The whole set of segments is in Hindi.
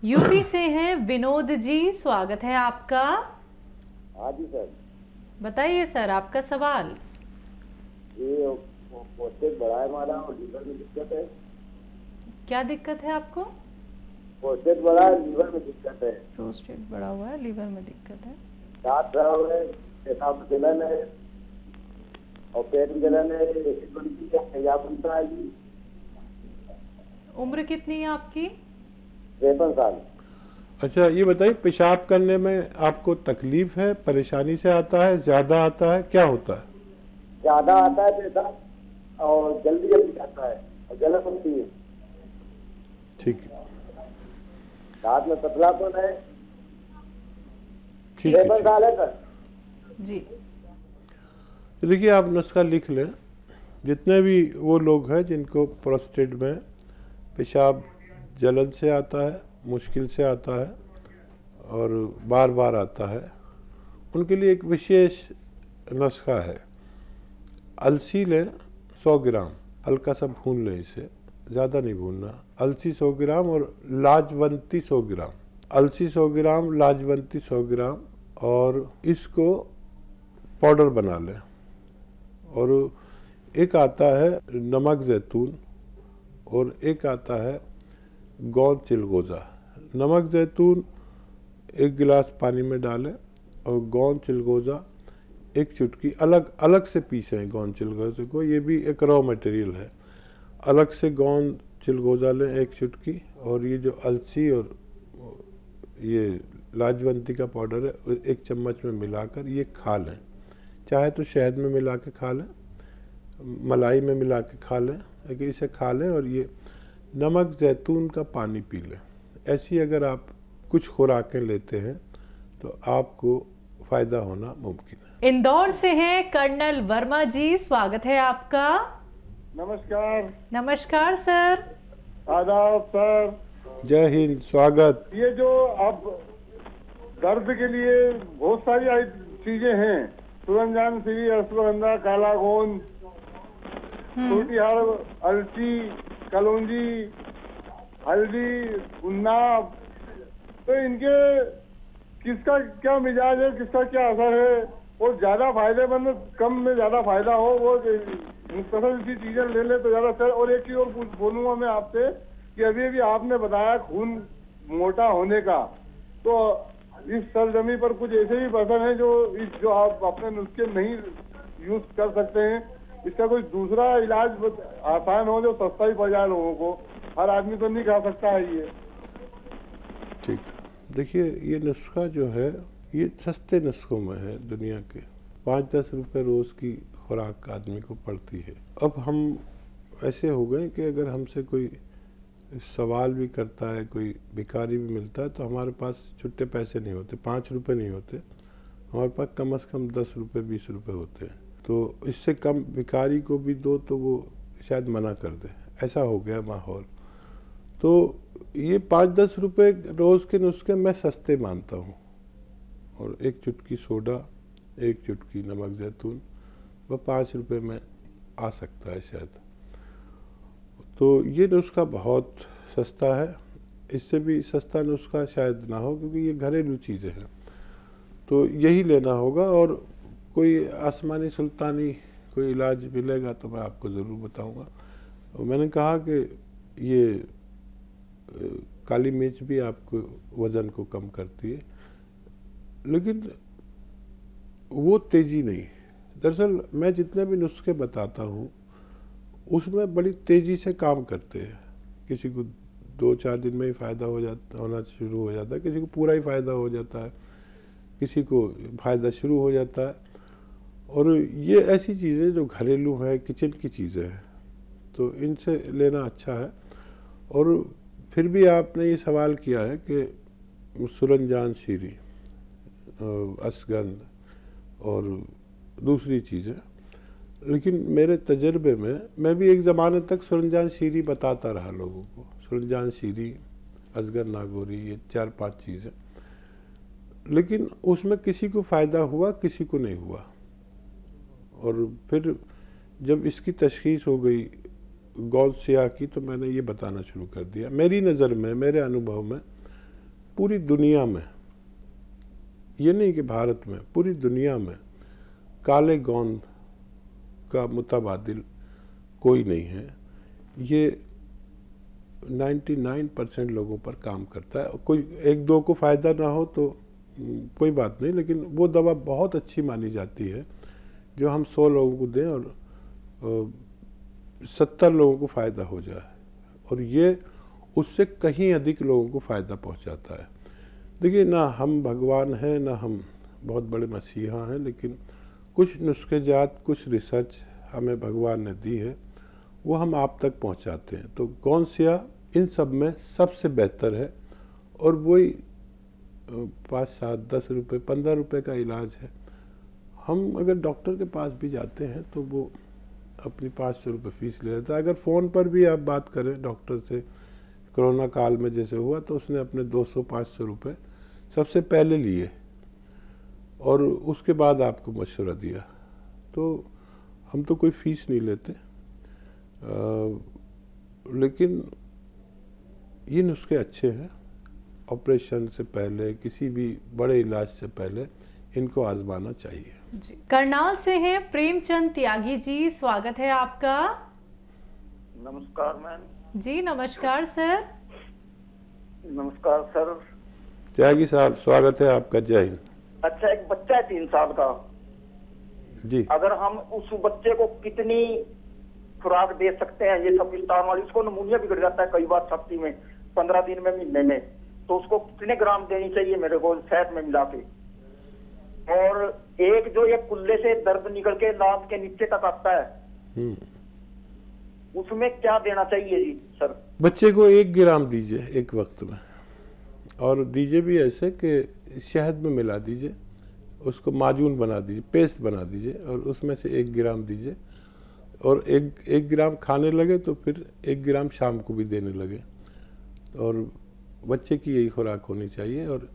यूपी से हैं विनोद जी, स्वागत है आपका। हाँ जी सर। बताइए सर, आपका सवाल। ये प्रोस्टेट बड़ा है हमारा और लीवर में दिक्कत है। क्या दिक्कत है आपको? प्रोस्टेट बड़ा है, लीवर में दिक्कत है। प्रोस्टेट बढ़ा हुआ है, लीवर में दिक्कत है। दांत खराब है, पेशाब जलन है और पेट में जलन है, एसिड बनती है, तेजाब बनता है जी। उम्र कितनी है आपकी? 53 साल। अच्छा, ये बताइए, पेशाब करने में आपको तकलीफ है, परेशानी से आता है, ज्यादा आता है, क्या होता है? ज्यादा आता है पेशाब और जल्दी जल्दी आता है और जलन बनती है। ठीक है, दांत में पतलापन है। ठीक है, 53 ठीक साल है सर। जी। है। देखिए, आप नुस्खा लिख लें। जितने भी वो लोग हैं जिनको प्रोस्टेट में पेशाब जलन से आता है, मुश्किल से आता है और बार बार आता है, उनके लिए एक विशेष नुस्खा है। अलसी लें 100 ग्राम, हल्का सा भून लें, इसे ज़्यादा नहीं भूनना। अलसी 100 ग्राम और लाजवंती 100 ग्राम। अलसी 100 ग्राम, लाजवंती 100 ग्राम, और इसको पाउडर बना लें। और एक आता है नमक जैतून और एक आता है गोंद चिलगोज़ा। नमक जैतून 1 गिलास पानी में डालें और गोंद चिलगोज़ा 1 चुटकी, अलग अलग से पीसें गोंद चिलगोज़े को। ये भी एक रॉ मटेरियल है। अलग से गोंद चिलगोज़ा लें 1 चुटकी, और ये जो अलसी और ये लाजवंती का पाउडर है 1 चम्मच में मिलाकर ये खा लें। चाहे तो शहद में मिला के खा लें, मलाई में मिला के खा लें, लेकिन इसे खा लें और ये नमक जैतून का पानी पी लें। ऐसी अगर आप कुछ खुराकें लेते हैं तो आपको फ़ायदा होना मुमकिन है। इंदौर से हैं कर्नल वर्मा जी, स्वागत है आपका। नमस्कार। नमस्कार सर। आदाब सर। जय हिंद, स्वागत। ये जो अब दर्द के लिए बहुत सारी चीजें हैं, सुरंजान श्री, अश्वगंधा, काला गोंद, छोटी हाड़, अलसी, कलौंजी, हल्दी, गुन्नाब, तो इनके किसका क्या मिजाज है, किसका क्या असर है, और ज्यादा फायदेमंद, कम में ज्यादा फायदा हो, वो मुख्तसर सी चीजें ले ले तो ज्यादा सर। और एक चीज और बोलूंगा मैं आपसे कि अभी अभी आपने बताया खून मोटा होने का, तो इस सरजमी पर कुछ ऐसे भी पर्सन हैं जो आप अपने नुस्खे नहीं यूज कर सकते हैं। इसका कोई दूसरा इलाज आसान हो जो सस्ता ही पड़ जाए लोगों को। हर आदमी तो नहीं खा सकता है ये। ठीक है, देखिए, ये नुस्खा जो है ये सस्ते नुस्खों में है दुनिया के। 5-10 रुपये रोज़ की खुराक आदमी को पड़ती है। अब हम ऐसे हो गए कि अगर हमसे कोई सवाल भी करता है, कोई भिखारी भी मिलता है, तो हमारे पास छुट्टे पैसे नहीं होते, 5 रुपये नहीं होते, हमारे पास कम से कम 10 रुपये 20 रुपये होते हैं। तो इससे कम भिखारी को भी दो तो वो शायद मना कर दे, ऐसा हो गया माहौल। तो ये 5-10 रुपये रोज़ के नुस्खे मैं सस्ते मानता हूँ। और 1 चुटकी सोडा, 1 चुटकी नमक जैतून, वह 5 रुपये में आ सकता है शायद। तो ये नुस्खा बहुत सस्ता है। इससे भी सस्ता नुस्खा शायद ना हो, क्योंकि ये घरेलू चीज़ें हैं, तो यही लेना होगा। और कोई आसमानी सुल्तानी कोई इलाज मिलेगा तो मैं आपको ज़रूर बताऊंगा। और मैंने कहा कि ये काली मिर्च भी आपको वज़न को कम करती है, लेकिन वो तेज़ी नहीं। दरअसल मैं जितने भी नुस्खे बताता हूँ उसमें बड़ी तेज़ी से काम करते हैं। किसी को 2-4 दिन में ही फ़ायदा होना शुरू हो जाता है, किसी को पूरा ही फ़ायदा हो जाता है, किसी को फ़ायदा शुरू हो जाता है। और ये ऐसी चीज़ें जो घरेलू हैं, किचन की चीज़ें हैं, तो इनसे लेना अच्छा है। और फिर भी आपने ये सवाल किया है कि सुरंजान शीरी, अश्वगंध और दूसरी चीज़ें, लेकिन मेरे तजर्बे में मैं भी एक ज़माने तक सुरंजान शीरी बताता रहा लोगों को। सुरंजान शीरी, अजगर नागौरी, ये 4-5 चीज़ें, लेकिन उसमें किसी को फ़ायदा हुआ, किसी को नहीं हुआ। और फिर जब इसकी तशख़ीस हो गई गौद सियाह की, तो मैंने ये बताना शुरू कर दिया। मेरी नज़र में, मेरे अनुभव में पूरी दुनिया में, ये नहीं कि भारत में, पूरी दुनिया में काले गोंद का मुतबादिल कोई नहीं है। ये 99% लोगों पर काम करता है। कोई एक दो को फ़ायदा ना हो तो कोई बात नहीं, लेकिन वो दवा बहुत अच्छी मानी जाती है जो हम 100 लोगों को दें और 70 लोगों को फ़ायदा हो जाए, और ये उससे कहीं अधिक लोगों को फ़ायदा पहुंचाता है। देखिए, ना हम भगवान हैं, ना हम बहुत बड़े मसीहा हैं, लेकिन कुछ नुस्खेजात, कुछ रिसर्च हमें भगवान ने दी है, वो हम आप तक पहुंचाते हैं। तो गोंसिया इन सब में सबसे बेहतर है, और वही 5, 7, 10 रुपये, 15 रुपये का इलाज है। हम अगर डॉक्टर के पास भी जाते हैं तो वो अपनी 500 रुपये फीस ले लेता है। अगर फ़ोन पर भी आप बात करें डॉक्टर से, कोरोना काल में जैसे हुआ, तो उसने अपने 200-500 रुपये सबसे पहले लिए और उसके बाद आपको मशवरा दिया। तो हम तो कोई फ़ीस नहीं लेते, लेकिन ये नुस्खे अच्छे हैं। ऑपरेशन से पहले, किसी भी बड़े इलाज से पहले इनको आजमाना चाहिए। जी, करनाल से हैं प्रेमचंद त्यागी जी, स्वागत है आपका। नमस्कार मैम। जी नमस्कार सर। नमस्कार सर। त्यागी साहब, स्वागत है आपका, जय हिंद। अच्छा, एक बच्चा है 3 साल का जी। अगर हम उस बच्चे को कितनी खुराक दे सकते हैं? ये सब विस्तार वाली, उसको नमूनिया बिगड़ जाता है कई बार छाती में, 15 दिन में, महीने में, तो उसको कितने ग्राम देनी चाहिए मेरे को शहद में मिला के? और एक जो ये कुल्ले से दर्द निकल के लात के नीचे तक आता है, उसमें क्या देना चाहिए जी सर? बच्चे को 1 ग्राम दीजिए एक वक्त में, और दीजिए भी ऐसे कि शहद में मिला दीजिए, उसको माजून बना दीजिए, पेस्ट बना दीजिए, और उसमें से 1 ग्राम दीजिए, और एक ग्राम खाने लगे तो फिर 1 ग्राम शाम को भी देने लगे। और बच्चे की यही खुराक होनी चाहिए। और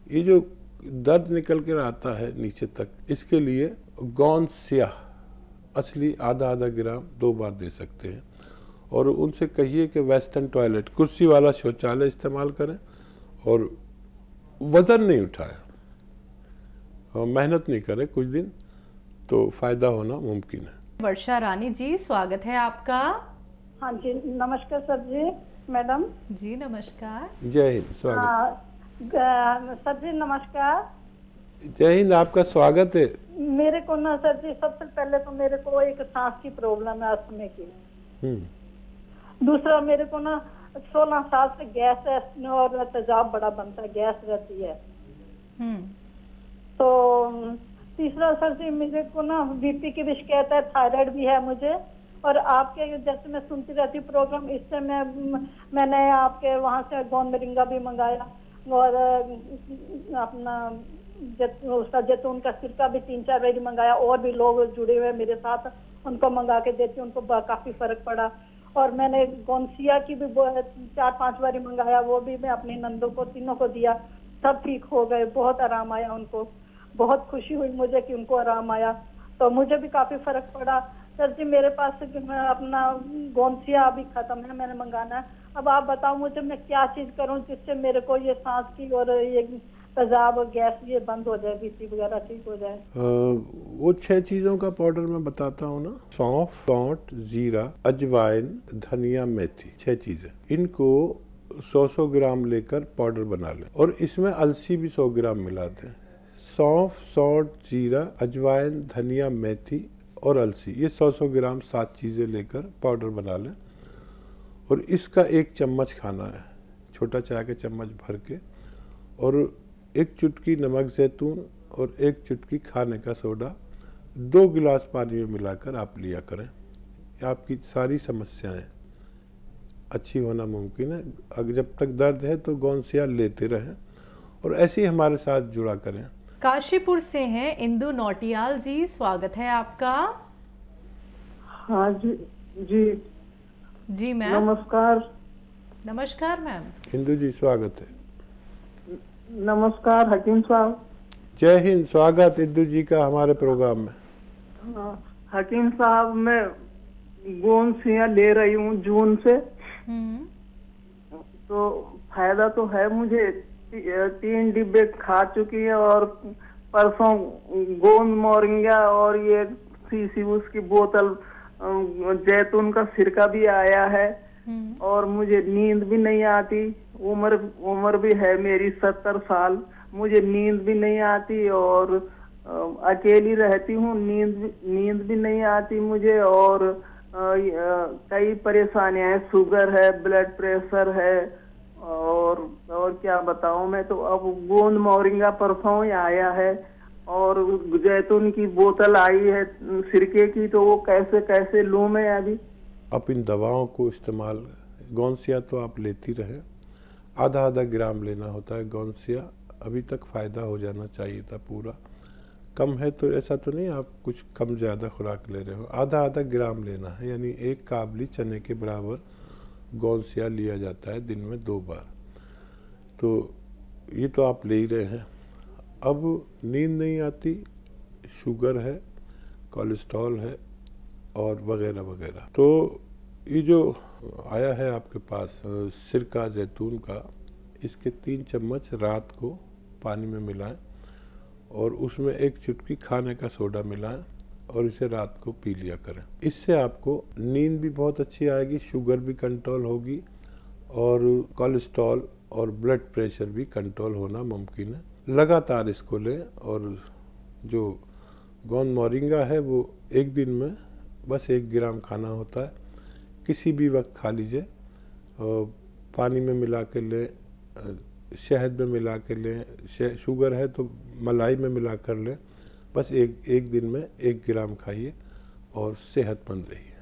ये जो दर्द निकल कर आता है नीचे तक, इसके लिए गोंसिया असली आधा ग्राम 2 बार दे सकते हैं। और उनसे कहिए कि वेस्टर्न टॉयलेट, कुर्सी वाला शौचालय इस्तेमाल करें, और वज़न नहीं उठाए और मेहनत नहीं करें कुछ दिन, तो फ़ायदा होना मुमकिन है। वर्षा रानी जी, स्वागत है आपका। हाँ जी, नमस्कार सर जी, मैडम जी नमस्कार। जय हिंद, स्वागत। सर जी नमस्कार। जय हिंद, आपका स्वागत है। मेरे को ना सर जी, सबसे पहले तो मेरे को एक सांस की प्रॉब्लम है, अस्थमा की। दूसरा, मेरे को ना 16 साल से गैस है और तेजाब बड़ा बनता है, गैस रहती है। तो तीसरा सर जी, मेरे को ना बीपी की भी शिकायत है, थायराइड भी है मुझे। और आपके जैसे मैं सुनती रहती हूँ प्रोग्राम, इससे मैंने आपके वहाँ से गोंद मोरिंगा भी मंगाया, और अपना उसका जैतून का सिरका भी 3-4 बार मंगाया। और भी लोग जुड़े हुए मेरे साथ, उनको मंगा के देती हूँ, उनको काफी फर्क पड़ा। और मैंने गोंसिया की भी 4-5 बार मंगाया, वो भी मैं अपनी नंदों को, तीनों को दिया, सब ठीक हो गए, बहुत आराम आया उनको। बहुत खुशी हुई मुझे कि उनको आराम आया, तो मुझे भी काफी फर्क पड़ा। सर जी, मेरे पास अपना गोंसिया अभी खत्म है, मैंने मंगाना है। अब आप बताओ मुझे मैं क्या चीज करूं जिससे मेरे को ये सांस की और ये तेजाब और गैस ये बंद हो जाए, बीपी वगैरह ठीक हो जाए? वो 6 चीज़ों का पाउडर मैं बताता हूँ ना, सौंफ, सौंठ, जीरा, अजवाइन, धनिया, मेथी, 6 चीज़ें। इनको 100 ग्राम लेकर पाउडर बना लें, और इसमें अलसी भी 100 ग्राम मिला दें। सौंफ, सौंठ, जीरा, अजवाइन, धनिया, मेथी और अलसी, ये 100 ग्राम 7 चीज़ें लेकर पाउडर बना लें, और इसका 1 चम्मच खाना है, छोटा चाय का चम्मच भर के, और 1 चुटकी नमक जैतून और 1 चुटकी खाने का सोडा 2 गिलास पानी में मिलाकर आप लिया करें। आपकी सारी समस्याएं अच्छी होना मुमकिन है। अगर जब तक दर्द है तो गोंसिया लेते रहें, और ऐसे ही हमारे साथ जुड़ा करें। काशीपुर से हैं इंदु नौटियाल जी, स्वागत है आपका। हाँ जी जी जी मैम। नमस्कार। नमस्कार मैम। इंदु जी, स्वागत है। नमस्कार हकीम साहब। जय हिंद, स्वागत इंदु जी का हमारे प्रोग्राम में। हाँ, हकीम साहब, मैं गोंसिया ले रही हूँ जून से, तो फायदा तो है मुझे, 3 डिब्बे खा चुकी है, और परसों गोंद मोरिंगा और ये शीशी उसकी बोतल जैतून का सिरका भी आया है। और मुझे नींद भी नहीं आती। उम्र भी है मेरी 70 साल, मुझे नींद भी नहीं आती, और अकेली रहती हूँ, नींद भी नहीं आती मुझे। और कई परेशानियां हैं, शुगर है, ब्लड प्रेशर है, और क्या बताऊं मैं। तो अब गोंद मोरिंगा परसों ही आया है, और जैतून की बोतल आई है सिरके की, तो वो कैसे लूं मैं अभी। आप इन दवाओं को इस्तेमाल, गोंसिया तो आप लेती रहे, आधा ग्राम लेना होता है गोंसिया। अभी तक फ़ायदा हो जाना चाहिए था पूरा। कम है तो ऐसा तो नहीं आप कुछ कम ज़्यादा खुराक ले रहे हो, आधा ग्राम लेना है, यानी 1 काबली चने के बराबर गोंसिया लिया जाता है दिन में 2 बार। तो ये तो आप ले ही रहे हैं। अब नींद नहीं आती, शुगर है, कोलेस्ट्रॉल है और वगैरह वगैरह। तो ये जो आया है आपके पास सिरका जैतून का, इसके 3 चम्मच रात को पानी में मिलाएं और उसमें 1 चुटकी खाने का सोडा मिलाएं और इसे रात को पी लिया करें। इससे आपको नींद भी बहुत अच्छी आएगी, शुगर भी कंट्रोल होगी और कोलेस्ट्रॉल और ब्लड प्रेशर भी कंट्रोल होना मुमकिन है। लगातार इसको लें। और जो गोंद मोरिंगा है वो 1 दिन में बस 1 ग्राम खाना होता है, किसी भी वक्त खा लीजिए। पानी में मिला के लें, शहद में मिला के लें, शुगर है तो मलाई में मिला कर लें। बस एक दिन में 1 ग्राम खाइए और सेहतमंद रहिए।